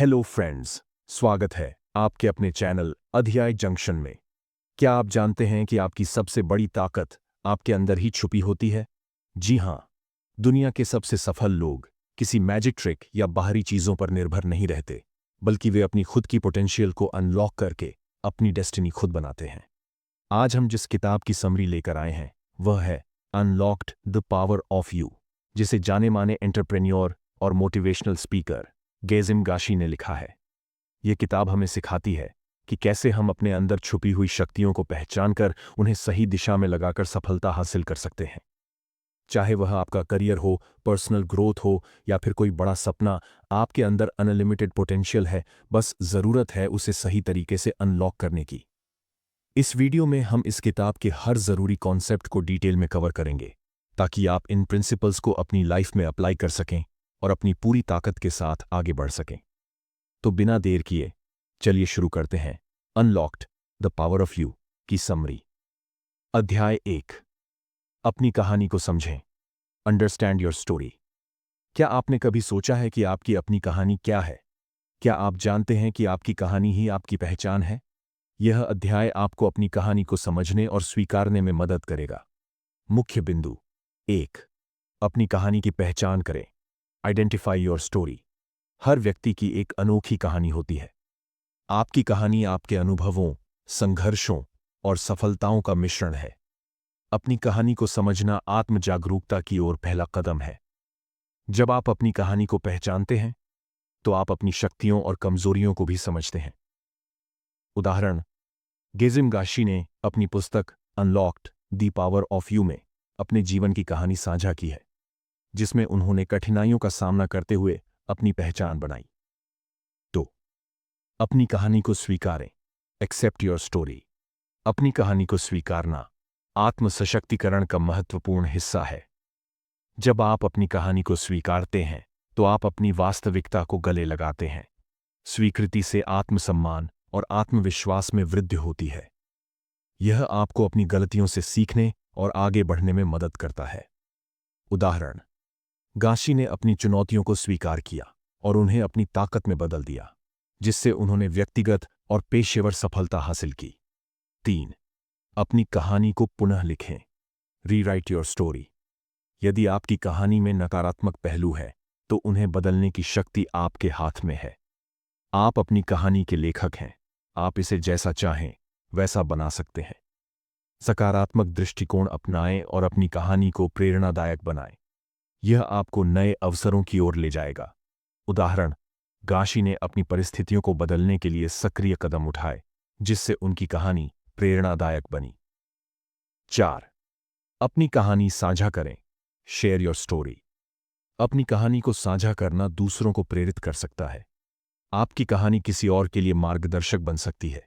Hello friends, स्वागत है आपके अपने चैनल अध्याय जंक्शन में। क्या आप जानते हैं कि आपकी सबसे बड़ी ताकत आपके अंदर ही छुपी होती है? जी हाँ, दुनिया के सबसे सफल लोग किसी मैजिक ट्रिक या बाहरी चीजों पर निर्भर नहीं रहते, बल्कि वे अपनी खुद की पोटेंशियल को अनलॉक करके अपनी डेस्टिनी खुद बनाते हैं। आज हम जिस किताब की समरी लेकर आए हैं वह है unlocked the power of you, जिसे जाने माने एंटरप्रेन्योर और मोटिवेशनल स्पीकर गेजिम गाशी ने लिखा है। यह किताब हमें सिखाती है कि कैसे हम अपने अंदर छुपी हुई शक्तियों को पहचानकर उन्हें सही दिशा में लगाकर सफलता हासिल कर सकते हैं। चाहे वह आपका करियर हो, पर्सनल ग्रोथ हो या फिर कोई बड़ा सपना, आपके अंदर अनलिमिटेड पोटेंशियल है, बस जरूरत है उसे सही तरीके से अनलॉक करने की। इस वीडियो में हम इस किताब के हर जरूरी कॉन्सेप्ट को डिटेल में कवर करेंगे, ताकि आप इन प्रिंसिपल्स को अपनी लाइफ में अप्लाई कर सकें और अपनी पूरी ताकत के साथ आगे बढ़ सकें। तो बिना देर किए चलिए शुरू करते हैं unlocked the power of you की समरी। अध्याय 1, अपनी कहानी को समझें। Understand your story. क्या आपने कभी सोचा है कि आपकी अपनी कहानी क्या है? क्या आप जानते हैं कि आपकी कहानी ही आपकी पहचान है? यह अध्याय आपको अपनी कहानी को समझने और स्वीकारने में मदद करेगा। मुख्य बिंदु 1, अपनी कहानी की पहचान करें। Identify your story. हर व्यक्ति की एक अनोखी कहानी होती है। आपकी कहानी आपके अनुभवों, संघर्षों और सफलताओं का मिश्रण है। अपनी कहानी को समझना आत्म जागरूकता की ओर पहला कदम है। जब आप अपनी कहानी को पहचानते हैं, तो आप अपनी शक्तियों और कमजोरियों को भी समझते हैं। उदाहरण, गेजिम गाशी ने अपनी पुस्तक unlocked the power of you में अपने जीवन की कहानी साझा की है, जिसमें उन्होंने कठिनाइयों का सामना करते हुए अपनी पहचान बनाई। तो अपनी कहानी को स्वीकारें। Accept your story. अपनी कहानी को स्वीकारना आत्म सशक्तिकरण का महत्वपूर्ण हिस्सा है। जब आप अपनी कहानी को स्वीकारते हैं, तो आप अपनी वास्तविकता को गले लगाते हैं। स्वीकृति से आत्मसम्मान और आत्मविश्वास में वृद्धि होती है। यह आपको अपनी गलतियों से सीखने और आगे बढ़ने में मदद करता है। उदाहरण, गाशी ने अपनी चुनौतियों को स्वीकार किया और उन्हें अपनी ताकत में बदल दिया, जिससे उन्होंने व्यक्तिगत और पेशेवर सफलता हासिल की। 3, अपनी कहानी को पुनः लिखें। Rewrite your story. यदि आपकी कहानी में नकारात्मक पहलू है, तो उन्हें बदलने की शक्ति आपके हाथ में है। आप अपनी कहानी के लेखक हैं। आप इसे जैसा चाहें वैसा बना सकते हैं। सकारात्मक दृष्टिकोण अपनाएं और अपनी कहानी को प्रेरणादायक बनाएं। यह आपको नए अवसरों की ओर ले जाएगा। उदाहरण, गाशी ने अपनी परिस्थितियों को बदलने के लिए सक्रिय कदम उठाए, जिससे उनकी कहानी प्रेरणादायक बनी। 4, अपनी कहानी साझा करें। Share your story. अपनी कहानी को साझा करना दूसरों को प्रेरित कर सकता है। आपकी कहानी किसी और के लिए मार्गदर्शक बन सकती है।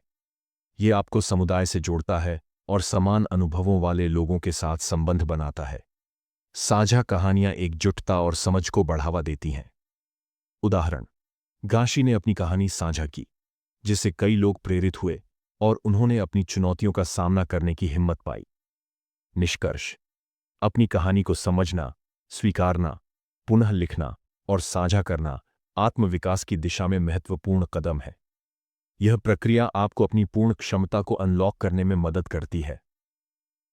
यह आपको समुदाय से जोड़ता है और समान अनुभवों वाले लोगों के साथ संबंध बनाता है। साझा कहानियां एकजुटता और समझ को बढ़ावा देती हैं। उदाहरण, गाशी ने अपनी कहानी साझा की, जिससे कई लोग प्रेरित हुए और उन्होंने अपनी चुनौतियों का सामना करने की हिम्मत पाई। निष्कर्ष, अपनी कहानी को समझना, स्वीकारना, पुनः लिखना और साझा करना आत्मविकास की दिशा में महत्वपूर्ण कदम है। यह प्रक्रिया आपको अपनी पूर्ण क्षमता को अनलॉक करने में मदद करती है।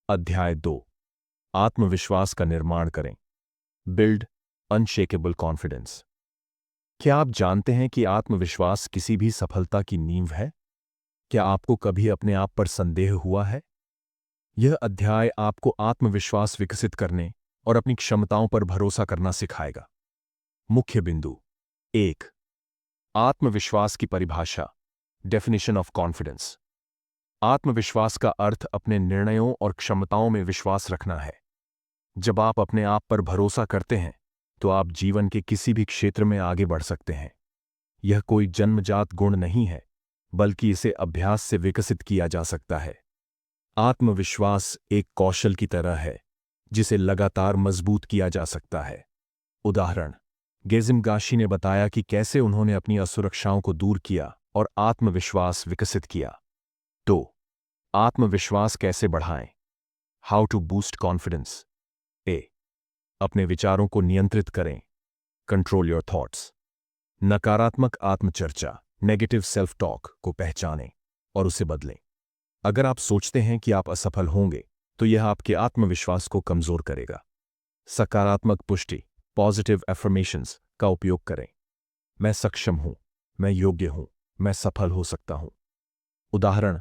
अध्याय 2, आत्मविश्वास का निर्माण करें। Build unshakeable confidence. क्या आप जानते हैं कि आत्मविश्वास किसी भी सफलता की नींव है? क्या आपको कभी अपने आप पर संदेह हुआ है? यह अध्याय आपको आत्मविश्वास विकसित करने और अपनी क्षमताओं पर भरोसा करना सिखाएगा। मुख्य बिंदु 1, आत्मविश्वास की परिभाषा। Definition of confidence. आत्मविश्वास का अर्थ अपने निर्णयों और क्षमताओं में विश्वास रखना है। जब आप अपने आप पर भरोसा करते हैं, तो आप जीवन के किसी भी क्षेत्र में आगे बढ़ सकते हैं। यह कोई जन्मजात गुण नहीं है, बल्कि इसे अभ्यास से विकसित किया जा सकता है। आत्मविश्वास एक कौशल की तरह है, जिसे लगातार मजबूत किया जा सकता है। उदाहरण, गेजिम गाशी ने बताया कि कैसे उन्होंने अपनी असुरक्षाओं को दूर किया और आत्मविश्वास विकसित किया। तो आत्मविश्वास कैसे बढ़ाएं? How to boost confidence. A, अपने विचारों को नियंत्रित करें। Control your thoughts. नकारात्मक आत्मचर्चा, नेगेटिव सेल्फ टॉक को पहचानें और उसे बदलें। अगर आप सोचते हैं कि आप असफल होंगे, तो यह आपके आत्मविश्वास को कमजोर करेगा। सकारात्मक पुष्टि, पॉजिटिव एफर्मेशंस का उपयोग करें। मैं सक्षम हूं, मैं योग्य हूं, मैं सफल हो सकता हूं। उदाहरण,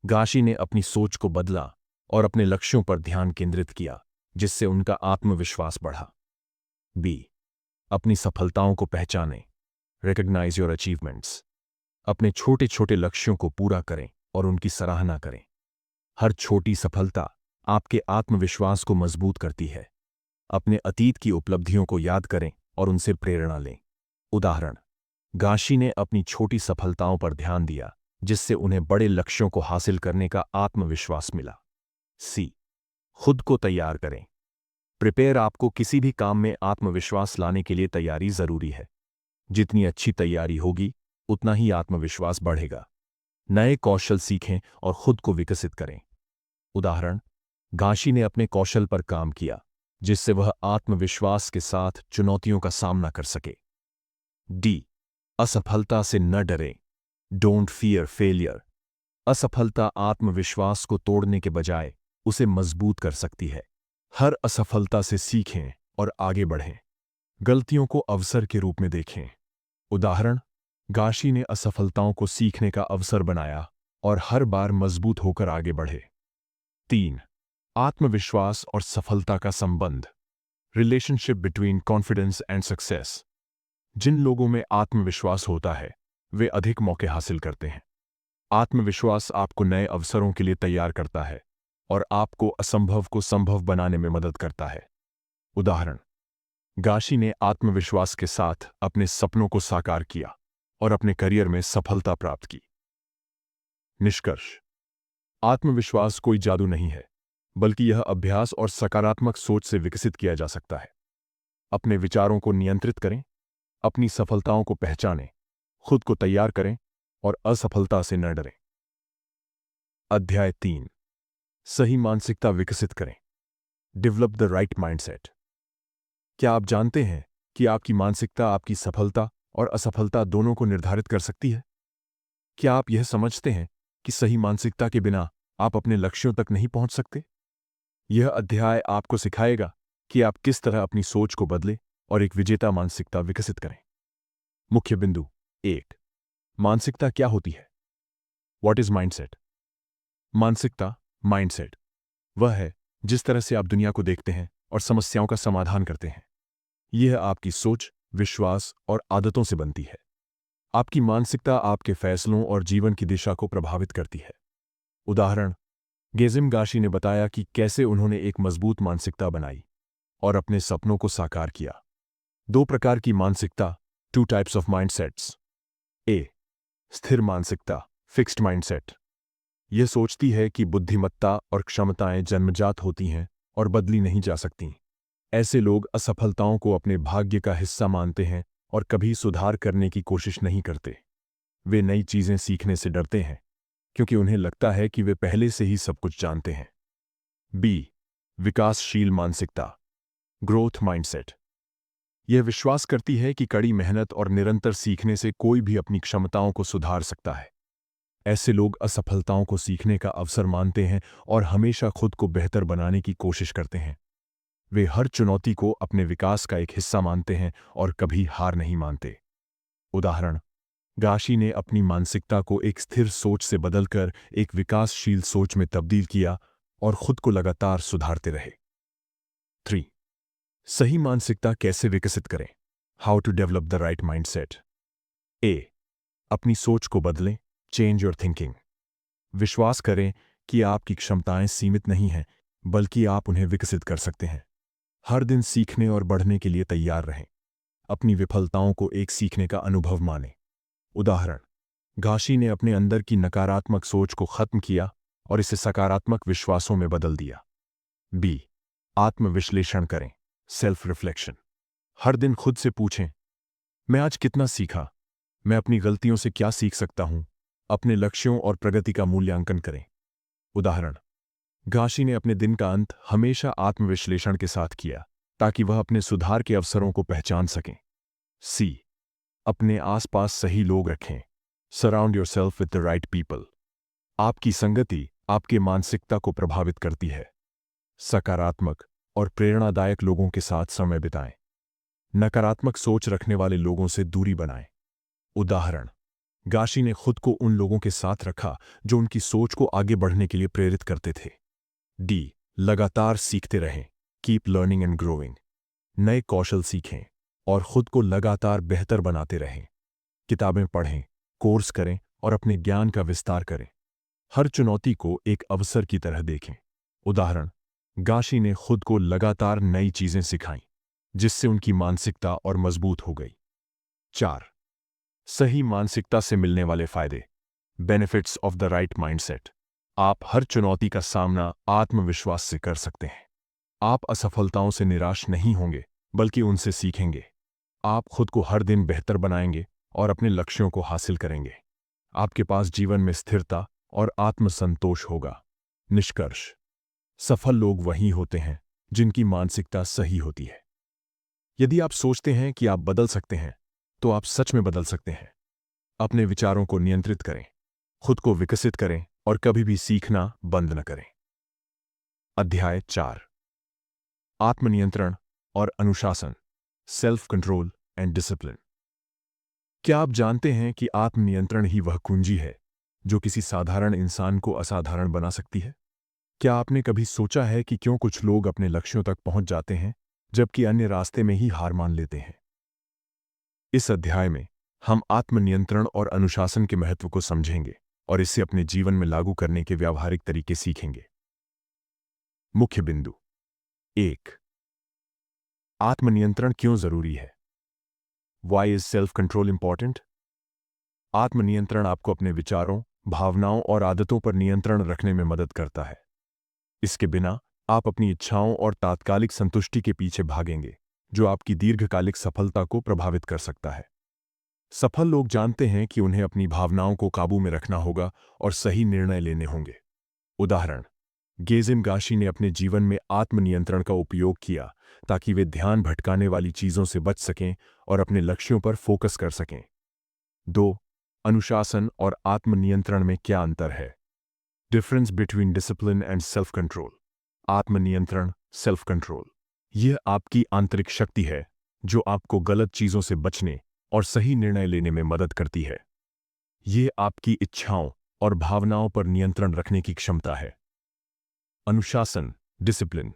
गाशी ने अपनी सोच को बदला और अपने लक्ष्यों पर ध्यान केंद्रित किया, जिससे उनका आत्मविश्वास बढ़ा। बी, अपनी सफलताओं को पहचानें। Recognise your achievements. अपने छोटे छोटे लक्ष्यों को पूरा करें और उनकी सराहना करें। हर छोटी सफलता आपके आत्मविश्वास को मजबूत करती है। अपने अतीत की उपलब्धियों को याद करें और उनसे प्रेरणा लें। उदाहरण, गाशी ने अपनी छोटी सफलताओं पर ध्यान दिया, जिससे उन्हें बड़े लक्ष्यों को हासिल करने का आत्मविश्वास मिला। सी, खुद को तैयार करें। प्रिपेयर आपको किसी भी काम में आत्मविश्वास लाने के लिए तैयारी जरूरी है। जितनी अच्छी तैयारी होगी, उतना ही आत्मविश्वास बढ़ेगा। नए कौशल सीखें और खुद को विकसित करें। उदाहरण, गाशी ने अपने कौशल पर काम किया, जिससे वह आत्मविश्वास के साथ चुनौतियों का सामना कर सके। डी, असफलता से न डरें। Don't fear failure. असफलता आत्मविश्वास को तोड़ने के बजाय उसे मजबूत कर सकती है। हर असफलता से सीखें और आगे बढ़ें। गलतियों को अवसर के रूप में देखें। उदाहरण, गाशी ने असफलताओं को सीखने का अवसर बनाया और हर बार मजबूत होकर आगे बढ़े। 3. आत्मविश्वास और सफलता का संबंध। Relationship between confidence and success. जिन लोगों में आत्मविश्वास होता है, वे अधिक मौके हासिल करते हैं। आत्मविश्वास आपको नए अवसरों के लिए तैयार करता है और आपको असंभव को संभव बनाने में मदद करता है। उदाहरण, गाशी ने आत्मविश्वास के साथ अपने सपनों को साकार किया और अपने करियर में सफलता प्राप्त की। निष्कर्ष, आत्मविश्वास कोई जादू नहीं है, बल्कि यह अभ्यास और सकारात्मक सोच से विकसित किया जा सकता है। अपने विचारों को नियंत्रित करें, अपनी सफलताओं को पहचानें, खुद को तैयार करें और असफलता से न डरें। अध्याय 3, सही मानसिकता विकसित करें। Develop the right mindset. क्या आप जानते हैं कि आपकी मानसिकता आपकी सफलता और असफलता दोनों को निर्धारित कर सकती है? क्या आप यह समझते हैं कि सही मानसिकता के बिना आप अपने लक्ष्यों तक नहीं पहुंच सकते? यह अध्याय आपको सिखाएगा कि आप किस तरह अपनी सोच को बदलें और एक विजेता मानसिकता विकसित करें। मुख्य बिंदु 1, मानसिकता क्या होती है? What is mindset? मानसिकता, माइंडसेट, वह है जिस तरह से आप दुनिया को देखते हैं और समस्याओं का समाधान करते हैं। यह आपकी सोच, विश्वास और आदतों से बनती है। आपकी मानसिकता आपके फैसलों और जीवन की दिशा को प्रभावित करती है। उदाहरण, गेजिम गाशी ने बताया कि कैसे उन्होंने एक मजबूत मानसिकता बनाई और अपने सपनों को साकार किया। 2 प्रकार की मानसिकता, 2 टाइप्स ऑफ माइंडसेट्स। ए, स्थिर मानसिकता, फिक्स्ड माइंडसेट। यह सोचती है कि बुद्धिमत्ता और क्षमताएं जन्मजात होती हैं और बदली नहीं जा सकती। ऐसे लोग असफलताओं को अपने भाग्य का हिस्सा मानते हैं और कभी सुधार करने की कोशिश नहीं करते। वे नई चीजें सीखने से डरते हैं क्योंकि उन्हें लगता है कि वे पहले से ही सब कुछ जानते हैं। बी, विकासशील मानसिकता, ग्रोथ माइंडसेट। यह विश्वास करती है कि कड़ी मेहनत और निरंतर सीखने से कोई भी अपनी क्षमताओं को सुधार सकता है। ऐसे लोग असफलताओं को सीखने का अवसर मानते हैं और हमेशा खुद को बेहतर बनाने की कोशिश करते हैं। वे हर चुनौती को अपने विकास का एक हिस्सा मानते हैं और कभी हार नहीं मानते। उदाहरण, गाशी ने अपनी मानसिकता को एक स्थिर सोच से बदलकर एक विकासशील सोच में तब्दील किया और खुद को लगातार सुधारते रहे। 3. सही मानसिकता कैसे विकसित करें? How to develop the right mindset. A, अपनी सोच को बदलें, चेंज योर थिंकिंग। विश्वास करें कि आपकी क्षमताएं सीमित नहीं हैं, बल्कि आप उन्हें विकसित कर सकते हैं। हर दिन सीखने और बढ़ने के लिए तैयार रहें। अपनी विफलताओं को एक सीखने का अनुभव मानें। उदाहरण, गाशी ने अपने अंदर की नकारात्मक सोच को खत्म किया और इसे सकारात्मक विश्वासों में बदल दिया। बी, आत्मविश्लेषण करें, सेल्फ रिफ्लेक्शन। हर दिन खुद से पूछें, मैं आज कितना सीखा? मैं अपनी गलतियों से क्या सीख सकता हूं? अपने लक्ष्यों और प्रगति का मूल्यांकन करें। उदाहरण, गाशी ने अपने दिन का अंत हमेशा आत्मविश्लेषण के साथ किया ताकि वह अपने सुधार के अवसरों को पहचान सकें। सी, अपने आसपास सही लोग रखें। Surround yourself with the right people. आपकी संगति आपके मानसिकता को प्रभावित करती है। सकारात्मक और प्रेरणादायक लोगों के साथ समय बिताएं। नकारात्मक सोच रखने वाले लोगों से दूरी बनाएं। उदाहरण, गाशी ने खुद को उन लोगों के साथ रखा जो उनकी सोच को आगे बढ़ने के लिए प्रेरित करते थे। डी, लगातार सीखते रहें। Keep learning and growing. नए कौशल सीखें और खुद को लगातार बेहतर बनाते रहें। किताबें पढ़ें, कोर्स करें और अपने ज्ञान का विस्तार करें। हर चुनौती को एक अवसर की तरह देखें। उदाहरण, गाशी ने खुद को लगातार नई चीजें सिखाईं, जिससे उनकी मानसिकता और मजबूत हो गई। 4. सही मानसिकता से मिलने वाले फायदे। Benefits of the right mindset. आप हर चुनौती का सामना आत्मविश्वास से कर सकते हैं। आप असफलताओं से निराश नहीं होंगे, बल्कि उनसे सीखेंगे। आप खुद को हर दिन बेहतर बनाएंगे और अपने लक्ष्यों को हासिल करेंगे। आपके पास जीवन में स्थिरता और आत्मसंतोष होगा। निष्कर्ष, सफल लोग वही होते हैं जिनकी मानसिकता सही होती है। यदि आप सोचते हैं कि आप बदल सकते हैं, तो आप सच में बदल सकते हैं। अपने विचारों को नियंत्रित करें, खुद को विकसित करें और कभी भी सीखना बंद न करें। अध्याय 4। आत्मनियंत्रण और अनुशासन। Self control and discipline. क्या आप जानते हैं कि आत्मनियंत्रण ही वह कुंजी है जो किसी साधारण इंसान को असाधारण बना सकती है? क्या आपने कभी सोचा है कि क्यों कुछ लोग अपने लक्ष्यों तक पहुंच जाते हैं जबकि अन्य रास्ते में ही हार मान लेते हैं? इस अध्याय में हम आत्मनियंत्रण और अनुशासन के महत्व को समझेंगे और इसे अपने जीवन में लागू करने के व्यावहारिक तरीके सीखेंगे। मुख्य बिंदु। 1. आत्मनियंत्रण क्यों जरूरी है? Why is self-control important? आत्मनियंत्रण आपको अपने विचारों, भावनाओं और आदतों पर नियंत्रण रखने में मदद करता है। इसके बिना आप अपनी इच्छाओं और तात्कालिक संतुष्टि के पीछे भागेंगे, जो आपकी दीर्घकालिक सफलता को प्रभावित कर सकता है। सफल लोग जानते हैं कि उन्हें अपनी भावनाओं को काबू में रखना होगा और सही निर्णय लेने होंगे। उदाहरण, गेजिम गाशी ने अपने जीवन में आत्मनियंत्रण का उपयोग किया ताकि वे ध्यान भटकाने वाली चीजों से बच सकें और अपने लक्ष्यों पर फोकस कर सकें। 2. अनुशासन और आत्मनियंत्रण में क्या अंतर है? Difference between discipline and self control. आत्मनियंत्रण, सेल्फ कंट्रोल, यह आपकी आंतरिक शक्ति है जो आपको गलत चीजों से बचने और सही निर्णय लेने में मदद करती है। यह आपकी इच्छाओं और भावनाओं पर नियंत्रण रखने की क्षमता है। अनुशासन, डिसिप्लिन,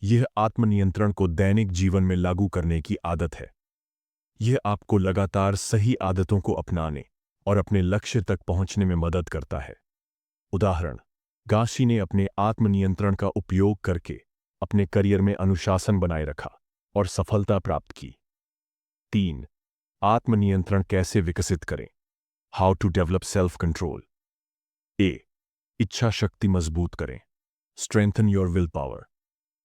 यह आत्मनियंत्रण को दैनिक जीवन में लागू करने की आदत है। यह आपको लगातार सही आदतों को अपनाने और अपने लक्ष्य तक पहुंचने में मदद करता है। उदाहरण, गाशी ने अपने आत्मनियंत्रण का उपयोग करके अपने करियर में अनुशासन बनाए रखा और सफलता प्राप्त की। 3. आत्मनियंत्रण कैसे विकसित करें? How to develop self control. A. इच्छा शक्ति मजबूत करें। Strengthen your will power.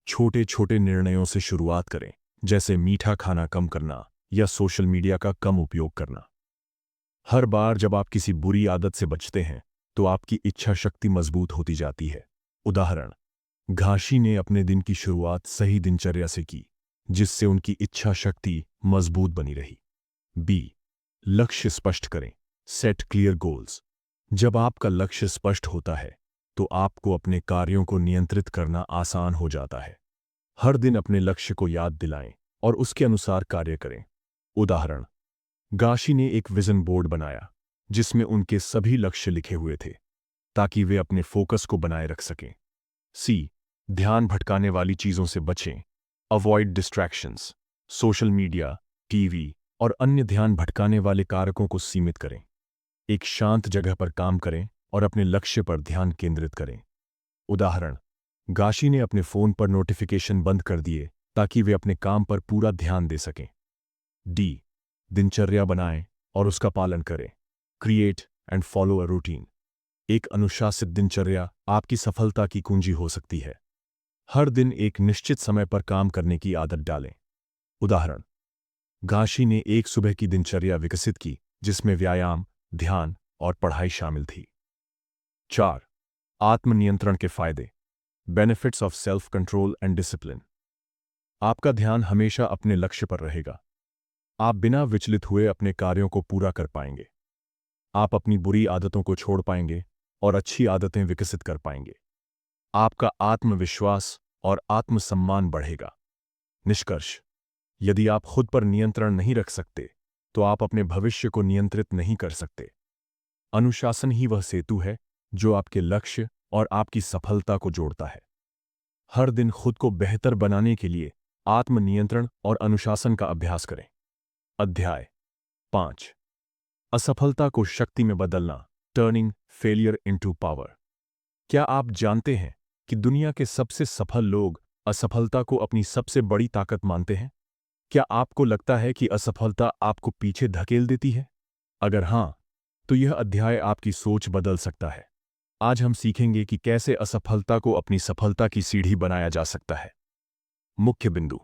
छोटे छोटे निर्णयों से शुरुआत करें, जैसे मीठा खाना कम करना या सोशल मीडिया का कम उपयोग करना। हर बार जब आप किसी बुरी आदत से बचते हैं, तो आपकी इच्छा शक्ति मजबूत होती जाती है। उदाहरण, घाशी ने अपने दिन की शुरुआत सही दिनचर्या से की, जिससे उनकी इच्छा शक्ति मजबूत बनी रही। बी. लक्ष्य स्पष्ट करें। Set clear goals. जब आपका लक्ष्य स्पष्ट होता है, तो आपको अपने कार्यों को नियंत्रित करना आसान हो जाता है। हर दिन अपने लक्ष्य को याद दिलाएं और उसके अनुसार कार्य करें। उदाहरण, गाशी ने एक विजन बोर्ड बनाया जिसमें उनके सभी लक्ष्य लिखे हुए थे, ताकि वे अपने फोकस को बनाए रख सकें। सी. ध्यान भटकाने वाली चीजों से बचें। Avoid distractions. Social media, TV और अन्य ध्यान भटकाने वाले कारकों को सीमित करें। एक शांत जगह पर काम करें और अपने लक्ष्य पर ध्यान केंद्रित करें। उदाहरण, गाशी ने अपने फोन पर नोटिफिकेशन बंद कर दिए ताकि वे अपने काम पर पूरा ध्यान दे सकें। डी. दिनचर्या बनाएं और उसका पालन करें। Create and follow a routine. एक अनुशासित दिनचर्या आपकी सफलता की कुंजी हो सकती है। हर दिन एक निश्चित समय पर काम करने की आदत डालें। उदाहरण, गाशी ने एक सुबह की दिनचर्या विकसित की जिसमें व्यायाम, ध्यान और पढ़ाई शामिल थी। 4. आत्मनियंत्रण के फायदे। Benefits of self control and discipline. आपका ध्यान हमेशा अपने लक्ष्य पर रहेगा। आप बिना विचलित हुए अपने कार्यों को पूरा कर पाएंगे। आप अपनी बुरी आदतों को छोड़ पाएंगे और अच्छी आदतें विकसित कर पाएंगे। आपका आत्मविश्वास और आत्मसम्मान बढ़ेगा। निष्कर्ष: यदि आप खुद पर नियंत्रण नहीं रख सकते, तो आप अपने भविष्य को नियंत्रित नहीं कर सकते। अनुशासन ही वह सेतु है जो आपके लक्ष्य और आपकी सफलता को जोड़ता है। हर दिन खुद को बेहतर बनाने के लिए आत्मनियंत्रण और अनुशासन का अभ्यास करें। अध्याय 5: असफलता को शक्ति में बदलना, टर्निंग फेलियर इनटू पावर। क्या आप जानते हैं कि दुनिया के सबसे सफल लोग असफलता को अपनी सबसे बड़ी ताकत मानते हैं? क्या आपको लगता है कि असफलता आपको पीछे धकेल देती है? अगर हां, तो यह अध्याय आपकी सोच बदल सकता है। आज हम सीखेंगे कि कैसे असफलता को अपनी सफलता की सीढ़ी बनाया जा सकता है। मुख्य बिंदु: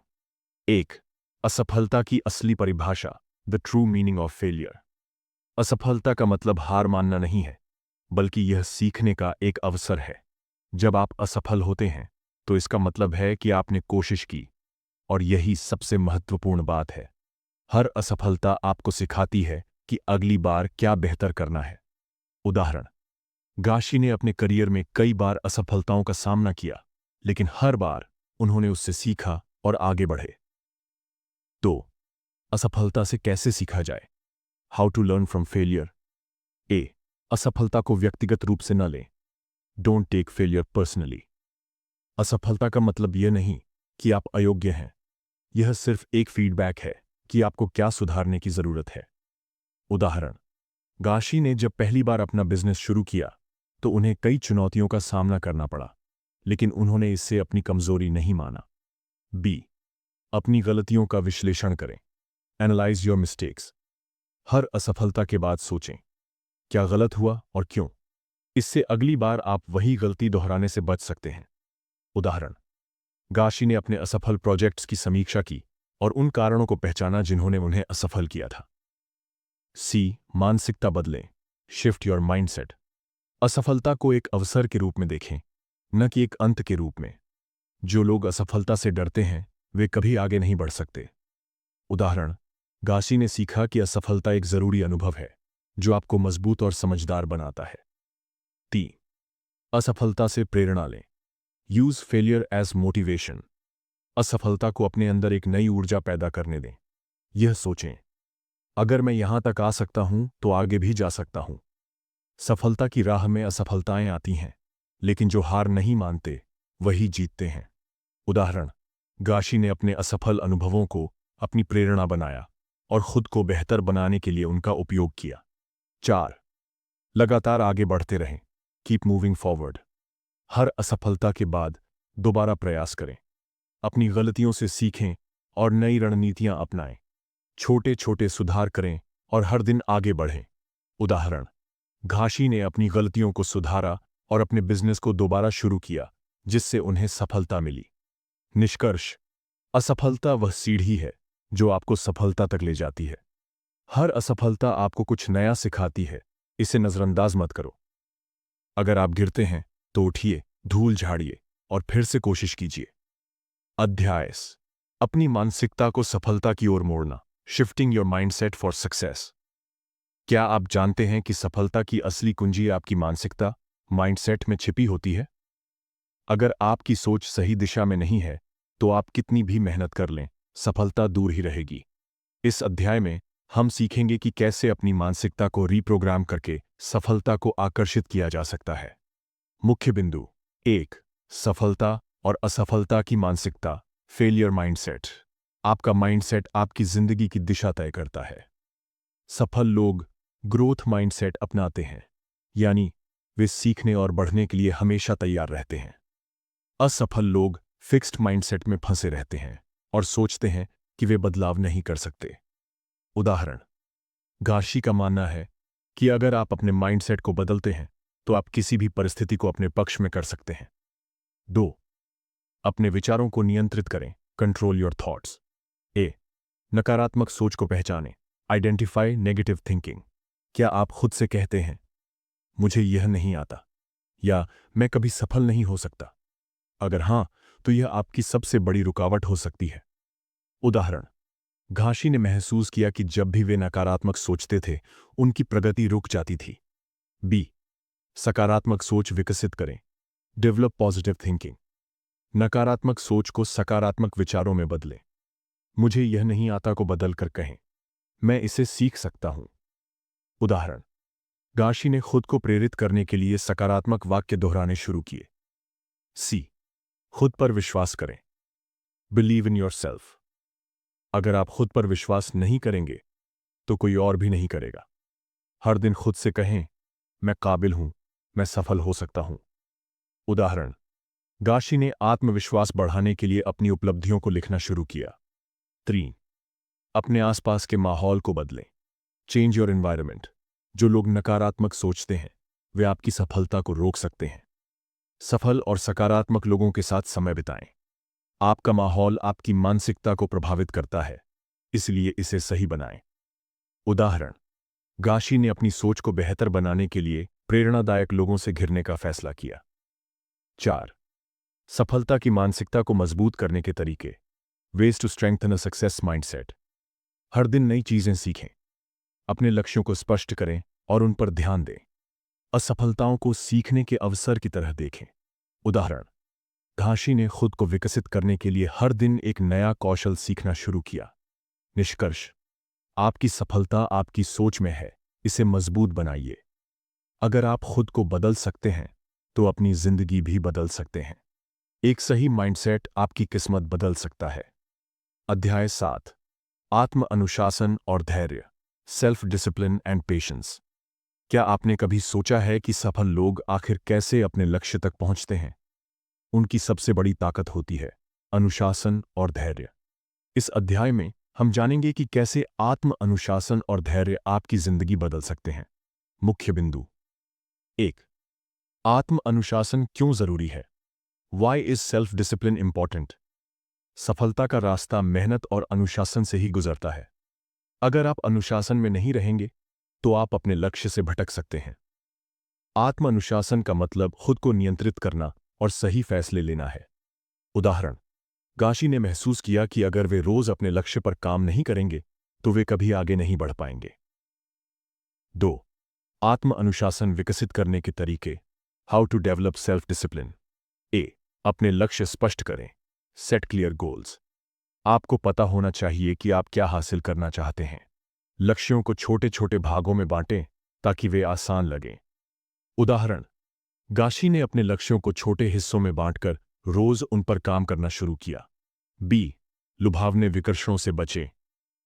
1. असफलता की असली परिभाषा, the true meaning of failure. असफलता का मतलब हार मानना नहीं है, बल्कि यह सीखने का एक अवसर है। जब आप असफल होते हैं, तो इसका मतलब है कि आपने कोशिश की, और यही सबसे महत्वपूर्ण बात है। हर असफलता आपको सिखाती है कि अगली बार क्या बेहतर करना है। उदाहरण: गाशी ने अपने करियर में कई बार असफलताओं का सामना किया, लेकिन हर बार उन्होंने उससे सीखा और आगे बढ़े। 2. असफलता से कैसे सीखा जाए? How to learn from failure. A. असफलता को व्यक्तिगत रूप से न लें। Don't take failure personally. असफलता का मतलब यह नहीं कि आप अयोग्य हैं। यह सिर्फ एक फीडबैक है कि आपको क्या सुधारने की जरूरत है। उदाहरण: गाशी ने जब पहली बार अपना बिजनेस शुरू किया, तो उन्हें कई चुनौतियों का सामना करना पड़ा, लेकिन उन्होंने इससे अपनी कमजोरी नहीं माना। बी. अपनी गलतियों का विश्लेषण करें। Analyse your mistakes. हर असफलता के बाद सोचें, क्या गलत हुआ और क्यों। इससे अगली बार आप वही गलती दोहराने से बच सकते हैं। उदाहरण: गाशी ने अपने असफल प्रोजेक्ट्स की समीक्षा की और उन कारणों को पहचाना जिन्होंने उन्हें असफल किया था। सी. मानसिकता बदलें। Shift your mindset. असफलता को एक अवसर के रूप में देखें, न कि एक अंत के रूप में। जो लोग असफलता से डरते हैं, वे कभी आगे नहीं बढ़ सकते। उदाहरण: गाशी ने सीखा कि असफलता एक जरूरी अनुभव है, जो आपको मजबूत और समझदार बनाता है। 3. असफलता से प्रेरणा लें। Use failure as motivation. असफलता को अपने अंदर एक नई ऊर्जा पैदा करने दें। यह सोचें, अगर मैं यहां तक आ सकता हूं, तो आगे भी जा सकता हूं। सफलता की राह में असफलताएं आती हैं, लेकिन जो हार नहीं मानते, वही जीतते हैं। उदाहरण: गाशी ने अपने असफल अनुभवों को अपनी प्रेरणा बनाया और खुद को बेहतर बनाने के लिए उनका उपयोग किया। 4. लगातार आगे बढ़ते रहें। Keep moving forward. हर असफलता के बाद दोबारा प्रयास करें। अपनी गलतियों से सीखें और नई रणनीतियां अपनाएं। छोटे छोटे सुधार करें और हर दिन आगे बढ़ें। उदाहरण: गाशी ने अपनी गलतियों को सुधारा और अपने बिजनेस को दोबारा शुरू किया, जिससे उन्हें सफलता मिली। निष्कर्ष: असफलता वह सीढ़ी है जो आपको सफलता तक ले जाती है। हर असफलता आपको कुछ नया सिखाती है, इसे नजरअंदाज मत करो। अगर आप गिरते हैं, तो उठिए, धूल झाड़िए और फिर से कोशिश कीजिए। अध्याय: अपनी मानसिकता को सफलता की ओर मोड़ना, shifting your mindset for success. क्या आप जानते हैं कि सफलता की असली कुंजी आपकी मानसिकता, माइंडसेट में छिपी होती है? अगर आपकी सोच सही दिशा में नहीं है, तो आप कितनी भी मेहनत कर लें, सफलता दूर ही रहेगी। इस अध्याय में हम सीखेंगे कि कैसे अपनी मानसिकता को रीप्रोग्राम करके सफलता को आकर्षित किया जा सकता है। मुख्य बिंदु: 1. सफलता और असफलता की मानसिकता, फेलियर माइंडसेट। आपका माइंडसेट आपकी जिंदगी की दिशा तय करता है। सफल लोग ग्रोथ माइंडसेट अपनाते हैं, यानी वे सीखने और बढ़ने के लिए हमेशा तैयार रहते हैं। असफल लोग फिक्स्ड माइंडसेट में फंसे रहते हैं और सोचते हैं कि वे बदलाव नहीं कर सकते। उदाहरण: गाशी का मानना है कि अगर आप अपने माइंडसेट को बदलते हैं, तो आप किसी भी परिस्थिति को अपने पक्ष में कर सकते हैं। 2. अपने विचारों को नियंत्रित करें, कंट्रोल योर थॉट्स। ए. नकारात्मक सोच को पहचानें, आइडेंटिफाई नेगेटिव थिंकिंग। क्या आप खुद से कहते हैं, मुझे यह नहीं आता, या मैं कभी सफल नहीं हो सकता? अगर हां, तो यह आपकी सबसे बड़ी रुकावट हो सकती है। उदाहरण: घाशी ने महसूस किया कि जब भी वे नकारात्मक सोचते थे, उनकी प्रगति रुक जाती थी। बी। सकारात्मक सोच विकसित करें। Develop positive thinking. नकारात्मक सोच को सकारात्मक विचारों में बदलें। मुझे यह नहीं आता को बदलकर कहें, मैं इसे सीख सकता हूं। उदाहरण, घाशी ने खुद को प्रेरित करने के लिए सकारात्मक वाक्य दोहराने शुरू किए। सी। खुद पर विश्वास करें। Believe in yourself. अगर आप खुद पर विश्वास नहीं करेंगे तो कोई और भी नहीं करेगा। हर दिन खुद से कहें, मैं काबिल हूं, मैं सफल हो सकता हूं। उदाहरण, घाशी ने आत्मविश्वास बढ़ाने के लिए अपनी उपलब्धियों को लिखना शुरू किया। 3। अपने आसपास के माहौल को बदलें। Change your environment. जो लोग नकारात्मक सोचते हैं वे आपकी सफलता को रोक सकते हैं। सफल और सकारात्मक लोगों के साथ समय बिताएं। आपका माहौल आपकी मानसिकता को प्रभावित करता है, इसलिए इसे सही बनाएं। उदाहरण, घाशी ने अपनी सोच को बेहतर बनाने के लिए प्रेरणादायक लोगों से घिरने का फैसला किया। 4। सफलता की मानसिकता को मजबूत करने के तरीके। Ways to strengthen a success mindset. हर दिन नई चीजें सीखें। अपने लक्ष्यों को स्पष्ट करें और उन पर ध्यान दें। असफलताओं को सीखने के अवसर की तरह देखें। उदाहरण, घाशी ने खुद को विकसित करने के लिए हर दिन एक नया कौशल सीखना शुरू किया। निष्कर्ष, आपकी सफलता आपकी सोच में है, इसे मजबूत बनाइए। अगर आप खुद को बदल सकते हैं तो अपनी जिंदगी भी बदल सकते हैं। एक सही माइंडसेट आपकी किस्मत बदल सकता है। अध्याय 7। आत्म अनुशासन और धैर्य। Self discipline and patience. क्या आपने कभी सोचा है कि सफल लोग आखिर कैसे अपने लक्ष्य तक पहुंचते हैं? उनकी सबसे बड़ी ताकत होती है अनुशासन और धैर्य। इस अध्याय में हम जानेंगे कि कैसे आत्म अनुशासन और धैर्य आपकी जिंदगी बदल सकते हैं। मुख्य बिंदु। 1। आत्म अनुशासन क्यों जरूरी है? Why is self discipline important? सफलता का रास्ता मेहनत और अनुशासन से ही गुजरता है। अगर आप अनुशासन में नहीं रहेंगे तो आप अपने लक्ष्य से भटक सकते हैं। आत्म अनुशासन का मतलब खुद को नियंत्रित करना और सही फैसले लेना है। उदाहरण, घाशी ने महसूस किया कि अगर वे रोज अपने लक्ष्य पर काम नहीं करेंगे तो वे कभी आगे नहीं बढ़ पाएंगे। 2। आत्म अनुशासन विकसित करने के तरीके। How to develop self discipline. A. अपने लक्ष्य स्पष्ट करें। Set clear goals. आपको पता होना चाहिए कि आप क्या हासिल करना चाहते हैं। लक्ष्यों को छोटे छोटे भागों में बांटें ताकि वे आसान लगें। उदाहरण, घाशी ने अपने लक्ष्यों को छोटे हिस्सों में बांटकर रोज उन पर काम करना शुरू किया। बी। लुभावने विकर्षणों से बचें।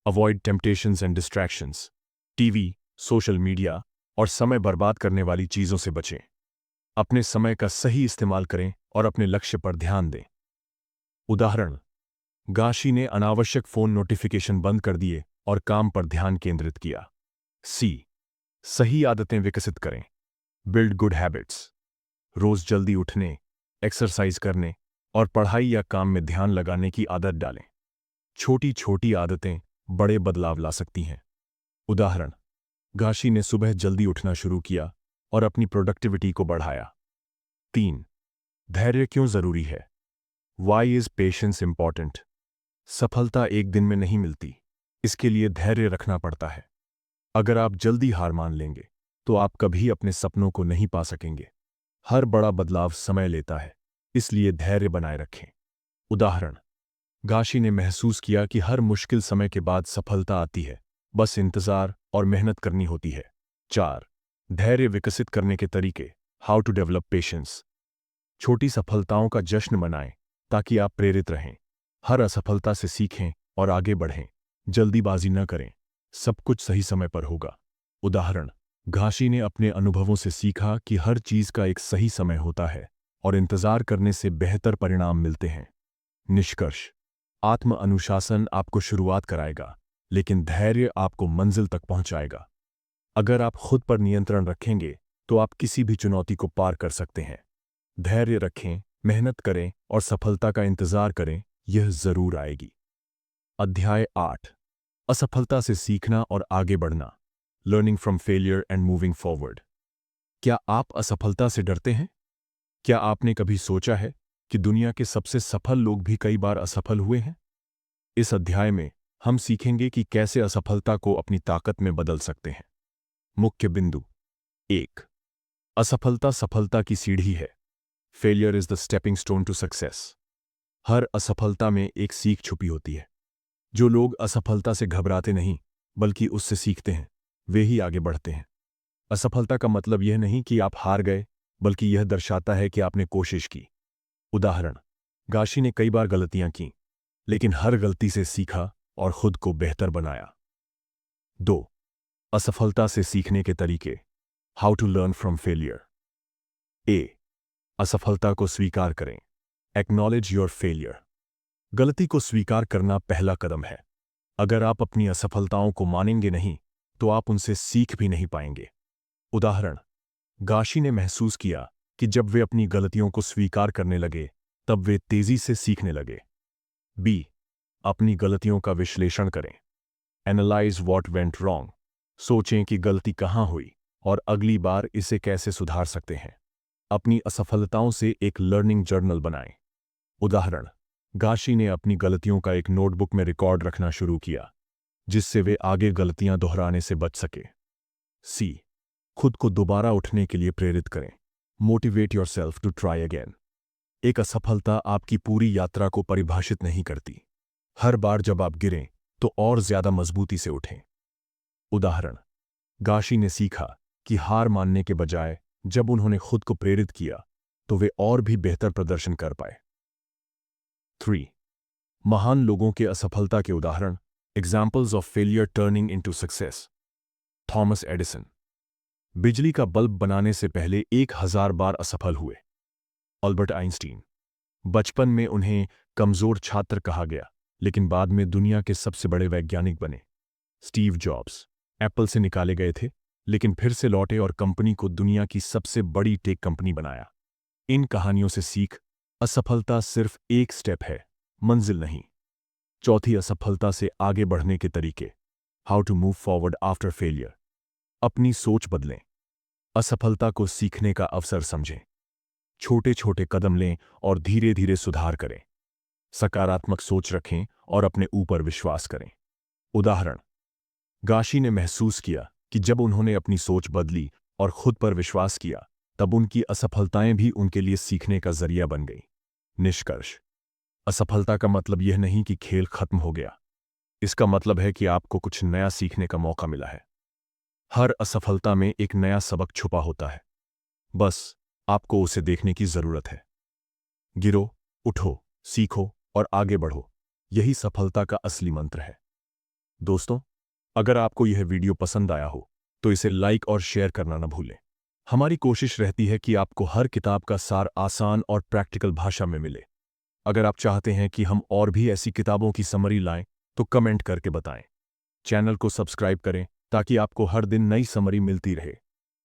Avoid temptations and distractions. TV, social media और समय बर्बाद करने वाली चीजों से बचें। अपने समय का सही इस्तेमाल करें और अपने लक्ष्य पर ध्यान दें। उदाहरण, घाशी ने अनावश्यक फोन नोटिफिकेशन बंद कर दिए और काम पर ध्यान केंद्रित किया। सी। सही आदतें विकसित करें। Build good habits. रोज जल्दी उठने, एक्सरसाइज करने और पढ़ाई या काम में ध्यान लगाने की आदत डालें। छोटी छोटी आदतें बड़े बदलाव ला सकती हैं। उदाहरण, घाशी ने सुबह जल्दी उठना शुरू किया और अपनी प्रोडक्टिविटी को बढ़ाया। 3। धैर्य क्यों जरूरी है? Why is patience important? सफलता एक दिन में नहीं मिलती, इसके लिए धैर्य रखना पड़ता है। अगर आप जल्दी हार मान लेंगे तो आप कभी अपने सपनों को नहीं पा सकेंगे। हर बड़ा बदलाव समय लेता है, इसलिए धैर्य बनाए रखें। उदाहरण, घाशी ने महसूस किया कि हर मुश्किल समय के बाद सफलता आती है, बस इंतजार और मेहनत करनी होती है। 4। धैर्य विकसित करने के तरीके। How to develop patience. छोटी सफलताओं का जश्न मनाएं ताकि आप प्रेरित रहें। हर असफलता से सीखें और आगे बढ़ें। जल्दीबाजी न करें, सब कुछ सही समय पर होगा। उदाहरण, घाशी ने अपने अनुभवों से सीखा कि हर चीज का एक सही समय होता है और इंतजार करने से बेहतर परिणाम मिलते हैं। निष्कर्ष, आत्म अनुशासन आपको शुरुआत कराएगा, लेकिन धैर्य आपको मंजिल तक पहुंचाएगा। अगर आप खुद पर नियंत्रण रखेंगे तो आप किसी भी चुनौती को पार कर सकते हैं। धैर्य रखें, मेहनत करें और सफलता का इंतजार करें, यह जरूर आएगी। अध्याय 8। असफलता से सीखना और आगे बढ़ना। Learning from failure and moving forward. क्या आप असफलता से डरते हैं? क्या आपने कभी सोचा है कि दुनिया के सबसे सफल लोग भी कई बार असफल हुए हैं? इस अध्याय में हम सीखेंगे कि कैसे असफलता को अपनी ताकत में बदल सकते हैं। मुख्य बिंदु 1। असफलता सफलता की सीढ़ी है। Failure is the stepping stone to success. हर असफलता में एक सीख छुपी होती है। जो लोग असफलता से घबराते नहीं बल्कि उससे सीखते हैं, वे ही आगे बढ़ते हैं। असफलता का मतलब यह नहीं कि आप हार गए, बल्कि यह दर्शाता है कि आपने कोशिश की। उदाहरण, गाशी ने कई बार गलतियां की, लेकिन हर गलती से सीखा और खुद को बेहतर बनाया। 2। असफलता से सीखने के तरीके। How to learn from failure. A. असफलता को स्वीकार करें। Acknowledge your failure. गलती को स्वीकार करना पहला कदम है। अगर आप अपनी असफलताओं को मानेंगे नहीं, तो आप उनसे सीख भी नहीं पाएंगे। उदाहरण, गाशी ने महसूस किया कि जब वे अपनी गलतियों को स्वीकार करने लगे, तब वे तेजी से सीखने लगे। बी। अपनी गलतियों का विश्लेषण करें। Analyse what went wrong. सोचें कि गलती कहां हुई और अगली बार इसे कैसे सुधार सकते हैं। अपनी असफलताओं से एक लर्निंग जर्नल बनाएं। उदाहरण, गाशी ने अपनी गलतियों का एक नोटबुक में रिकॉर्ड रखना शुरू किया, जिससे वे आगे गलतियां दोहराने से बच सके। सी। खुद को दोबारा उठने के लिए प्रेरित करें। Motivate yourself to try again. एक असफलता आपकी पूरी यात्रा को परिभाषित नहीं करती। हर बार जब आप गिरें, तो और ज्यादा मजबूती से उठें। उदाहरण, गाशी ने सीखा कि हार मानने के बजाय जब उन्होंने खुद को प्रेरित किया, तो वे और भी बेहतर प्रदर्शन कर पाए। 3। महान लोगों के असफलता के उदाहरण। Examples of failure turning into success. Thomas Edison बिजली का बल्ब बनाने से पहले 1000 बार असफल हुए। अल्बर्ट आइंस्टीन बचपन में उन्हें कमजोर छात्र कहा गया, लेकिन बाद में दुनिया के सबसे बड़े वैज्ञानिक बने। स्टीव जॉब्स एप्पल से निकाले गए थे, लेकिन फिर से लौटे और कंपनी को दुनिया की सबसे बड़ी टेक कंपनी बनाया। इन कहानियों से सीख, असफलता सिर्फ एक स्टेप है, मंजिल नहीं। चौथी, असफलता से आगे बढ़ने के तरीके। How to move forward after failure. अपनी सोच बदलें। असफलता को सीखने का अवसर समझें। छोटे छोटे कदम लें और धीरे धीरे सुधार करें। सकारात्मक सोच रखें और अपने ऊपर विश्वास करें। उदाहरण, गाशी ने महसूस किया कि जब उन्होंने अपनी सोच बदली और खुद पर विश्वास किया, तब उनकी असफलताएं भी उनके लिए सीखने का जरिया बन गई। निष्कर्ष, असफलता का मतलब यह नहीं कि खेल खत्म हो गया। इसका मतलब है कि आपको कुछ नया सीखने का मौका मिला है। हर असफलता में एक नया सबक छुपा होता है, बस आपको उसे देखने की जरूरत है। गिरो, उठो, सीखो और आगे बढ़ो। यही सफलता का असली मंत्र है। दोस्तों, अगर आपको यह वीडियो पसंद आया हो, तो इसे लाइक और शेयर करना न भूलें। हमारी कोशिश रहती है कि आपको हर किताब का सार आसान और प्रैक्टिकल भाषा में मिले। अगर आप चाहते हैं कि हम और भी ऐसी किताबों की समरी लाएं, तो कमेंट करके बताएं। चैनल को सब्सक्राइब करें ताकि आपको हर दिन नई समरी मिलती रहे।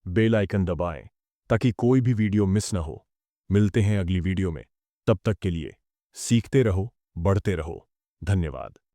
बेल आइकन दबाएं ताकि कोई भी वीडियो मिस न हो। मिलते हैं अगली वीडियो में। तब तक के लिए सीखते रहो, बढ़ते रहो। धन्यवाद।